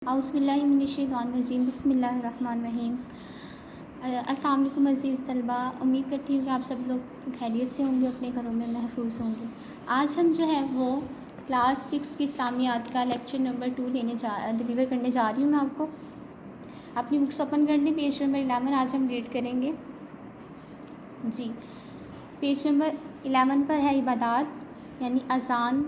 اعوذ باللہ من الشیطان الرجیم، بسم اللہ الرحمن الرحیم۔ السلام علیکم عزیز طلبہ، امید کرتی ہوں کہ آپ سب لوگ خیریت سے ہوں گے، اپنے گھروں میں محفوظ ہوں گے۔ آج ہم جو ہے وہ کلاس 6 کی اسلامیات کا لیکچر نمبر 2 ڈلیور کرنے جا رہی ہوں۔ میں آپ کو اپنی بکس اوپن کر لیں، پیج نمبر 11 آج ہم ریڈ کریں گے۔ جی، پیج نمبر 11 پر ہے عبادات یعنی اذان،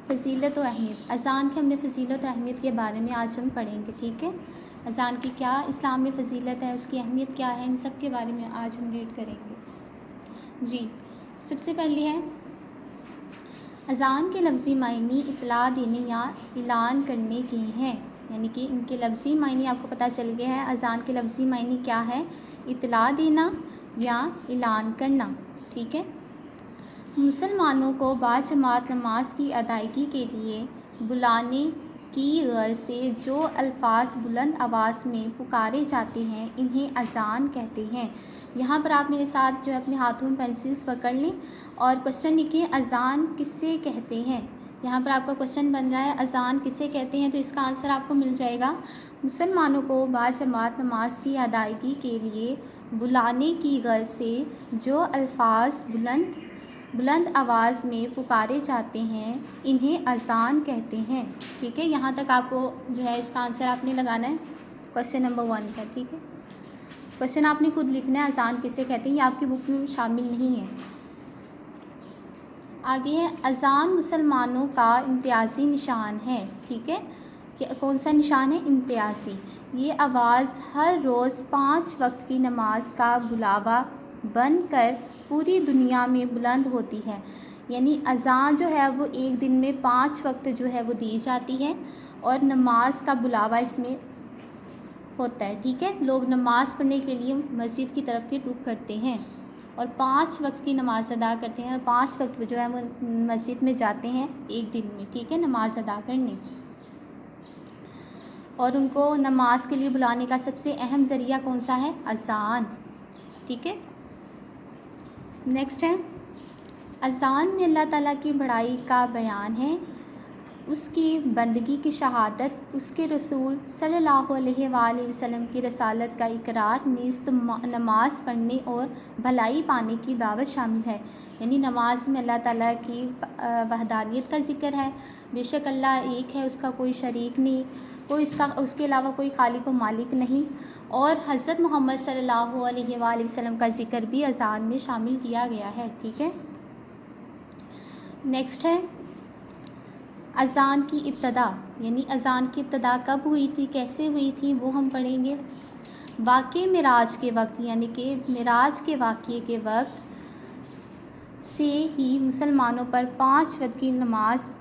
فضیلت و اہمیت۔ اذان کی ہم نے فضیلت اور اہمیت کے بارے میں آج ہم پڑھیں گے، ٹھیک ہے۔ اذان کی کیا اسلام میں فضیلت ہے، اس کی اہمیت کیا ہے، ان سب کے بارے میں آج ہم ریڈ کریں گے۔ جی، سب سے پہلے ہے اذان کے لفظی معنی اطلاع دینے یا اعلان کرنے کے ہیں، یعنی کہ ان کے لفظی معنی آپ کو پتہ چل گیا ہے۔ اذان کے لفظی معنی کیا ہے؟ اطلاع دینا یا اعلان کرنا، ٹھیک ہے۔ مسلمانوں کو باجماعت نماز کی ادائیگی کے لیے بلانے کی غرض سے جو الفاظ بلند آواز میں پکارے جاتے ہیں انہیں اذان کہتے ہیں۔ یہاں پر آپ میرے ساتھ جو ہے اپنے ہاتھوں میں پینسلز پکڑ لیں اور کوشچن لکھیں، اذان کسے کہتے ہیں۔ یہاں پر آپ کا کوشچن بن رہا ہے اذان کسے کہتے ہیں، تو اس کا آنسر آپ کو مل جائے گا مسلمانوں کو باجماعت نماز کی ادائیگی کے لیے بلانے کی غرض سے جو الفاظ بلند آواز میں پکارے جاتے ہیں انہیں اذان کہتے ہیں، ٹھیک ہے۔ یہاں تک آپ کو جو ہے اس کا آنسر آپ نے لگانا ہے کوشچن نمبر 1 کا، ٹھیک ہے۔ کوشچن آپ نے خود لکھنا ہے اذان کسے کہتے ہیں، یہ آپ کی بک میں شامل نہیں ہے۔ آگے ہے اذان مسلمانوں کا امتیازی نشان ہے، ٹھیک ہے۔ کہ کون سا نشان ہے؟ امتیازی۔ یہ آواز ہر روز 5 وقت کی نماز کا بلاوا بن کر پوری دنیا میں بلند ہوتی ہے، یعنی اذان جو ہے وہ ایک دن میں 5 وقت جو ہے وہ دی جاتی ہے اور نماز کا بلاوا اس میں ہوتا ہے، ٹھیک ہے۔ لوگ نماز پڑھنے کے لیے مسجد کی طرف پھر رخ کرتے ہیں اور 5 وقت کی نماز ادا کرتے ہیں اور 5 وقت جو ہے وہ مسجد میں جاتے ہیں ایک دن میں، ٹھیک ہے، نماز ادا کرنے۔ اور ان کو نماز کے لیے بلانے کا سب سے اہم ذریعہ کون سا ہے؟ اذان، ٹھیک ہے۔ نیکسٹ ہے اذان میں اللہ تعالیٰ کی بڑائی کا بیان ہے، اس کی بندگی کی شہادت، اس کے رسول صلی اللہ علیہ وآلہ وسلم کی رسالت کا اقرار، نیز نماز پڑھنے اور بھلائی پانے کی دعوت شامل ہے۔ یعنی نماز میں اللہ تعالیٰ کی وحدانیت کا ذکر ہے، بے شک اللہ ایک ہے، اس کا کوئی شریک نہیں، اس کے علاوہ کوئی خالق و مالک نہیں، اور حضرت محمد صلی اللہ علیہ وآلہ وسلم کا ذکر بھی اذان میں شامل کیا گیا ہے، ٹھیک ہے۔ نیکسٹ ہے اذان کی ابتدا، یعنی اذان کی ابتدا کب ہوئی تھی، کیسے ہوئی تھی، وہ ہم پڑھیں گے۔ واقعہ معراج کے وقت، یعنی کہ معراج کے واقعے کے وقت سے ہی مسلمانوں پر 5 وقت کی نماز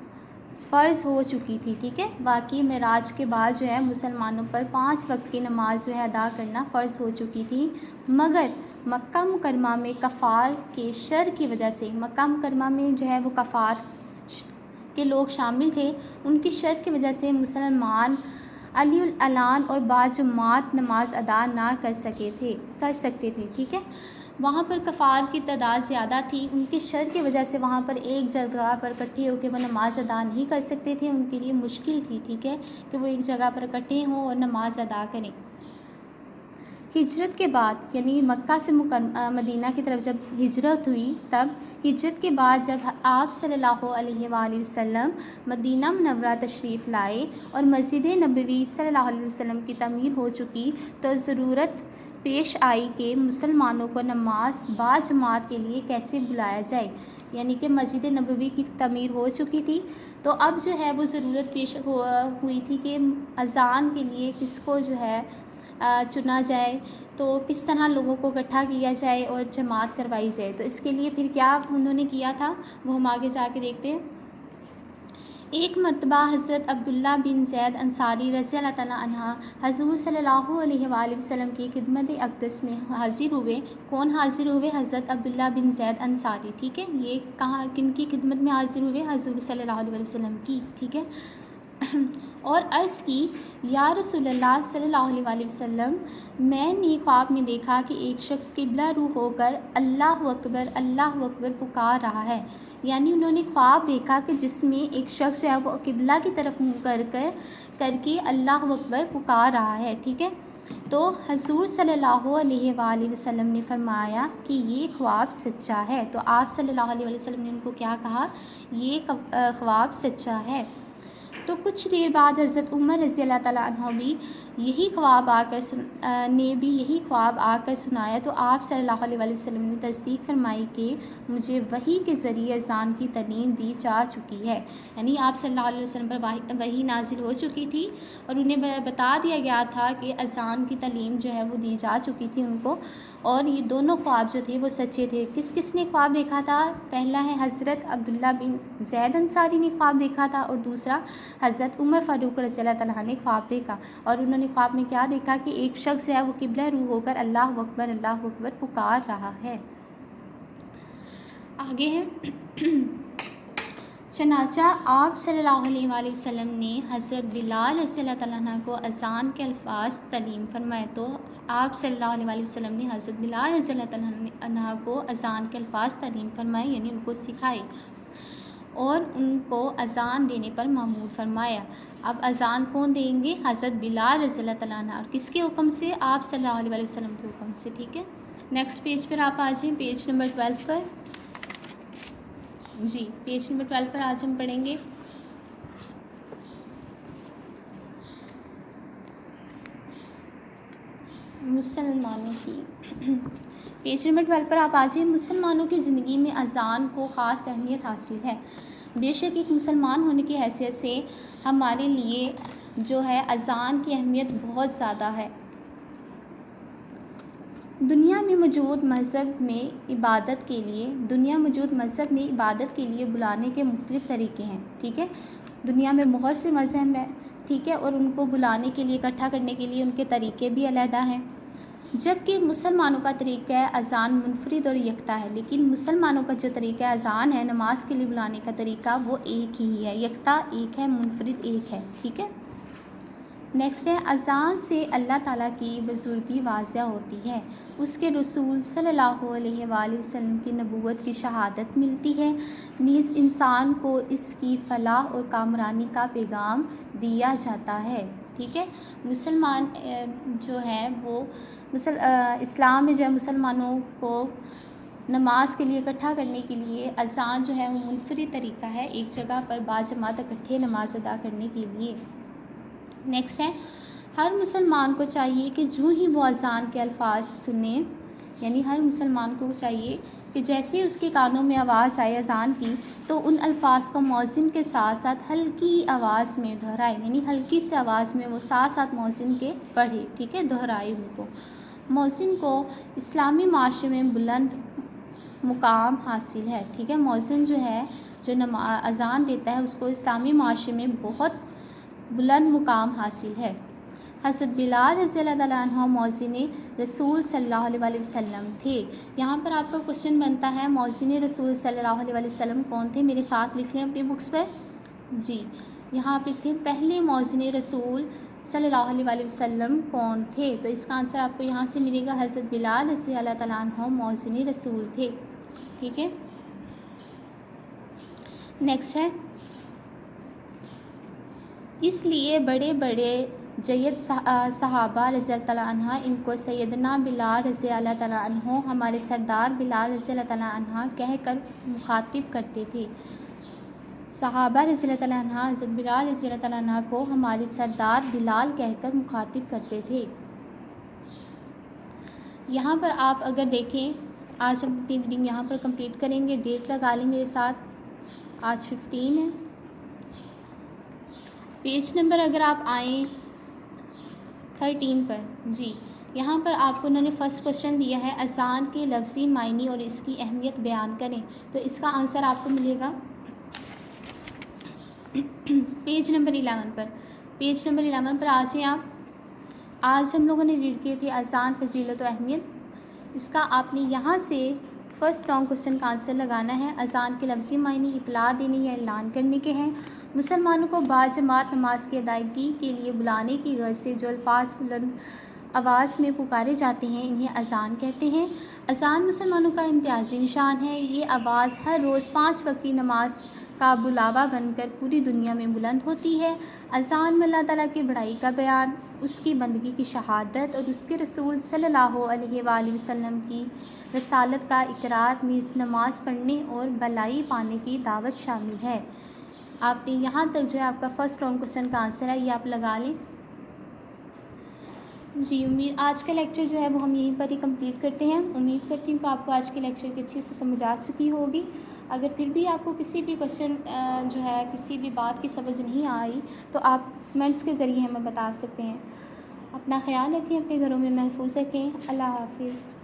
فرض ہو چکی تھی، ٹھیک ہے۔ واقعہ معراج کے بعد جو ہے مسلمانوں پر 5 وقت کی نماز جو ہے ادا کرنا فرض ہو چکی تھی، مگر مکہ مکرمہ میں کفار کے شر کی وجہ سے، مکہ مکرمہ میں جو ہے وہ کفار کے لوگ شامل تھے، ان کی شر کی وجہ سے مسلمان علی الاعلان اور باجماعت نماز ادا نہ کر سکتے تھے، ٹھیک ہے۔ وہاں پر کفار کی تعداد زیادہ تھی، ان کی شر کی وجہ سے وہاں پر ایک جگہ پر اکٹھے ہو کے وہ نماز ادا نہیں کر سکتے تھے، ان کے لیے مشکل تھی، ٹھیک ہے، کہ وہ ایک جگہ پر اکٹھے ہوں اور نماز ادا کریں۔ ہجرت کے بعد، یعنی مکہ سے مدینہ کی طرف جب ہجرت ہوئی، تب ہجرت کے بعد جب آپ صلی اللہ علیہ وآلہ وسلم مدینہ منورہ تشریف لائے اور مسجد نبوی صلی اللہ علیہ وسلم کی تعمیر ہو چکی، تو ضرورت پیش آئی کہ مسلمانوں کو نماز باجماعت کے لیے کیسے بلایا جائے، یعنی کہ مسجد نبوی کی تعمیر ہو چکی تھی، تو اب جو ہے وہ ضرورت پیش ہوئی تھی کہ اذان کے لیے کس کو جو ہے چنا جائے، تو کس طرح لوگوں کو اکٹھا کیا جائے اور جماعت کروائی جائے۔ تو اس کے لیے پھر کیا انہوں نے کیا تھا وہ ہم آگے جا کے دیکھتے ہیں۔ ایک مرتبہ حضرت عبداللہ بن زید انصاری رضی اللہ تعالیٰ عنہ حضور صلی اللہ علیہ وآلہ وسلم کی خدمت اقدس میں حاضر ہوئے۔ کون حاضر ہوئے؟ حضرت عبداللہ بن زید انصاری، ٹھیک ہے۔ یہ کہاں کن کی خدمت میں حاضر ہوئے؟ حضور صلی اللہ علیہ وسلم کی، ٹھیک ہے۔ اور عرض کی یا رسول اللہ صلی اللہ علیہ وسلم، میں نے خواب میں دیکھا کہ ایک شخص قبلہ رو ہو کر اللہ اکبر پکار رہا ہے. یعنی انہوں نے خواب دیکھا کہ جس میں ایک شخص ہے وہ قبلہ کی طرف منہ کر کے اللہ اکبر پکار رہا ہے. ٹھیک ہے، تو حضور صلی اللہ علیہ وآلہ وسلم نے فرمایا کہ یہ خواب سچا ہے. تو آپ صلی اللہ علیہ وسلم نے ان کو کیا کہا؟ یہ خواب سچا ہے. تو کچھ دیر بعد حضرت عمر رضی اللہ تعالیٰ عنہ بھی یہی خواب آ کر سنایا. تو آپ صلی اللہ علیہ وسلم نے تصدیق فرمائی کہ مجھے وحی کے ذریعے اذان کی تعلیم دی جا چکی ہے. یعنی آپ صلی اللہ علیہ وسلم پر وحی نازل ہو چکی تھی اور انہیں بتا دیا گیا تھا کہ اذان کی تعلیم جو ہے وہ دی جا چکی تھی ان کو. اور یہ دونوں خواب جو تھے وہ سچے تھے. کس نے خواب دیکھا تھا؟ پہلا ہے حضرت عبداللہ بن زید انصاری نے خواب دیکھا تھا، اور دوسرا حضرت عمر فاروق رضی اللہ تعالیٰ نے خواب دیکھا. اور انہوں نے خواب میں کیا دیکھا کہ ایک شخص ہے وہ قبلہ رو ہو کر اللہ اکبر پکار رہا ہے. آگے ہے چنانچہ آپ صلی اللہ علیہ وآلہ وسلم نے حضرت بلال رضی اللہ تعالیٰ عنہ کو اذان کے الفاظ تعلیم فرمائے. تو آپ صلی اللہ علیہ وآلہ وسلم نے حضرت بلال رضی اللہ تعالیٰ عنہ کو اذان کے الفاظ تعلیم فرمائے، یعنی ان کو سکھائے اور ان کو اذان دینے پر مأمور فرمایا. اب اذان کون دیں گے؟ حضرت بلال رضی اللہ تعالیٰ عنہ. اور کس کے حکم سے؟ آپ صلی اللہ علیہ وسلم کے حکم سے. ٹھیک ہے، نیکسٹ پیج پر آپ آ جائیں، پیج نمبر 12 پر. جی، پیج نمبر 12 پر آج ہم پڑھیں گے مسلمانوں کی. پیج نمبر 12 پر آپ آ جائیں. مسلمانوں کی زندگی میں اذان کو خاص اہمیت حاصل ہے. بے شک ایک مسلمان ہونے کی حیثیت سے ہمارے لیے جو ہے اذان کی اہمیت بہت زیادہ ہے. دنیا میں موجود مذہب میں عبادت کے لیے بلانے کے مختلف طریقے ہیں. ٹھیک ہے، دنیا میں بہت سے مذہب ہیں. ٹھیک ہے، اور ان کو بلانے کے لیے، اکٹھا کرنے کے لیے ان کے طریقے بھی علیحدہ ہیں. جبکہ مسلمانوں کا طریقہ اذان منفرد اور یکتا ہے. لیکن مسلمانوں کا جو طریقہ اذان ہے، نماز کے لیے بلانے کا طریقہ، وہ ایک ہی ہے. یکتا ایک ہے، منفرد ایک ہے. ٹھیک ہے، نیکسٹ ہے اذان سے اللہ تعالیٰ کی بزرگی واضح ہوتی ہے. اس کے رسول صلی اللہ علیہ وآلہ وسلم کی نبوت کی شہادت ملتی ہے. نیز انسان کو اس کی فلاح اور کامرانی کا پیغام دیا جاتا ہے. ٹھیک ہے، مسلمان جو ہے وہ اسلام میں جو ہے مسلمانوں کو نماز کے لیے اکٹھا کرنے کے لیے اذان جو ہے وہ منفرد طریقہ ہے، ایک جگہ پر باجماعت اکٹھے نماز ادا کرنے کے لیے. نیکسٹ ہے ہر مسلمان کو چاہیے کہ جو ہی وہ اذان کے الفاظ سنے، یعنی ہر مسلمان کو چاہیے کہ جیسے اس کے کانوں میں آواز آئے اذان کی، تو ان الفاظ کو مؤذن کے ساتھ ساتھ ہلکی آواز میں دہرائے. یعنی ہلکی سے آواز میں وہ ساتھ مؤذن کے پڑھے. ٹھیک ہے، دہرائے ان کو. مؤذن کو اسلامی معاشرے میں بلند مقام حاصل ہے. ٹھیک ہے، مؤذن جو ہے جو اذان دیتا ہے اس کو اسلامی معاشرے میں بہت بلند مقام حاصل ہے. حضرت بلال رضی اللہ تعالیٰ عنہ مؤذن رسول صلی اللہ علیہ وسلم تھے. یہاں پر آپ کا کوشچن بنتا ہے مؤذن رسول صلی اللہ علیہ وسلم کون تھے؟ میرے ساتھ لکھ لیں اپنی بکس پر. جی، یہاں آپ لکھیں پہلے مؤذن رسول صلی اللہ علیہ وسلم کون تھے؟ تو اس کا آنسر آپ کو یہاں سے ملے گا، حضرت بلال رضی اللہ تعالیٰ عنہ مؤذن رسول تھے. ٹھیک ہے، نیکسٹ ہے اس لیے بڑے جید صحابہ رضی اللہ تعالیٰ عنہ ان کو سیدنا بلال رضی اللہ تعالیٰ عنہ، ہمارے سردار بلال رضی اللہ تعالیٰ عنہ کہہ کر مخاطب کرتے تھے. صحابہ رضی اللہ تعالیٰ عنہ حضرت بلال رضی اللہ تعالیٰ عنہ کو ہمارے سردار بلال کہہ کر مخاطب کرتے تھے. یہاں پر آپ اگر دیکھیں، آج ہم اپنی ریڈنگ یہاں پر کمپلیٹ کریں گے. ڈیٹ لگا لیں میرے ساتھ، آج 15 ہے. پیج نمبر اگر آپ آئیں 13 پر، جی یہاں پر آپ کو انہوں نے فرسٹ کوشچن دیا ہے اذان کے لفظی معنی اور اس کی اہمیت بیان کریں. تو اس کا آنسر آپ کو ملے گا پیج نمبر 11 پر. پیج نمبر 11 پر آ جائیں آپ. آج ہم لوگوں نے ریڈ کیے تھے اذان فضیلت و اہمیت. اس کا آپ نے یہاں سے فرسٹ رانگ کوشچن کا آنسر لگانا ہے. اذان کے لفظی معنی اطلاع دینے یا اعلان کرنے کے ہیں. مسلمانوں کو باجماعت نماز کی ادائیگی کے لیے بلانے کی غرض سے جو الفاظ بلند آواز میں پکارے جاتے ہیں انہیں اذان کہتے ہیں۔ اذان مسلمانوں کا امتیازی نشان ہے۔ یہ آواز ہر روز 5 وقتی نماز کا بلاوا بن کر پوری دنیا میں بلند ہوتی ہے۔ اذان میں اللہ تعالیٰ کی بڑائی کا بیان، اس کی بندگی کی شہادت اور اس کے رسول صلی اللہ علیہ وآلہ وسلم کی رسالت کا اقرار، نیز نماز پڑھنے اور بھلائی پانے کی دعوت شامل ہے۔ آپ نے یہاں تک جو ہے آپ کا فرسٹ رانگ کوسچن کا آنسر ہے، یہ آپ لگا لیں۔ جی امید آج کا لیکچر جو ہے وہ ہم یہیں پر ہی کمپلیٹ کرتے ہیں۔ امید کرتی ہوں کہ آپ کو آج کے لیکچر کی اچھے سے سمجھ آ چکی ہوگی۔ اگر پھر بھی آپ کو کسی بھی کوسچن جو ہے کسی بھی بات کی سمجھ نہیں آئی تو آپ کمنٹس کے ذریعے ہمیں بتا سکتے ہیں۔ اپنا خیال رکھیں، اپنے گھروں میں محفوظ رکھیں۔ اللہ حافظ۔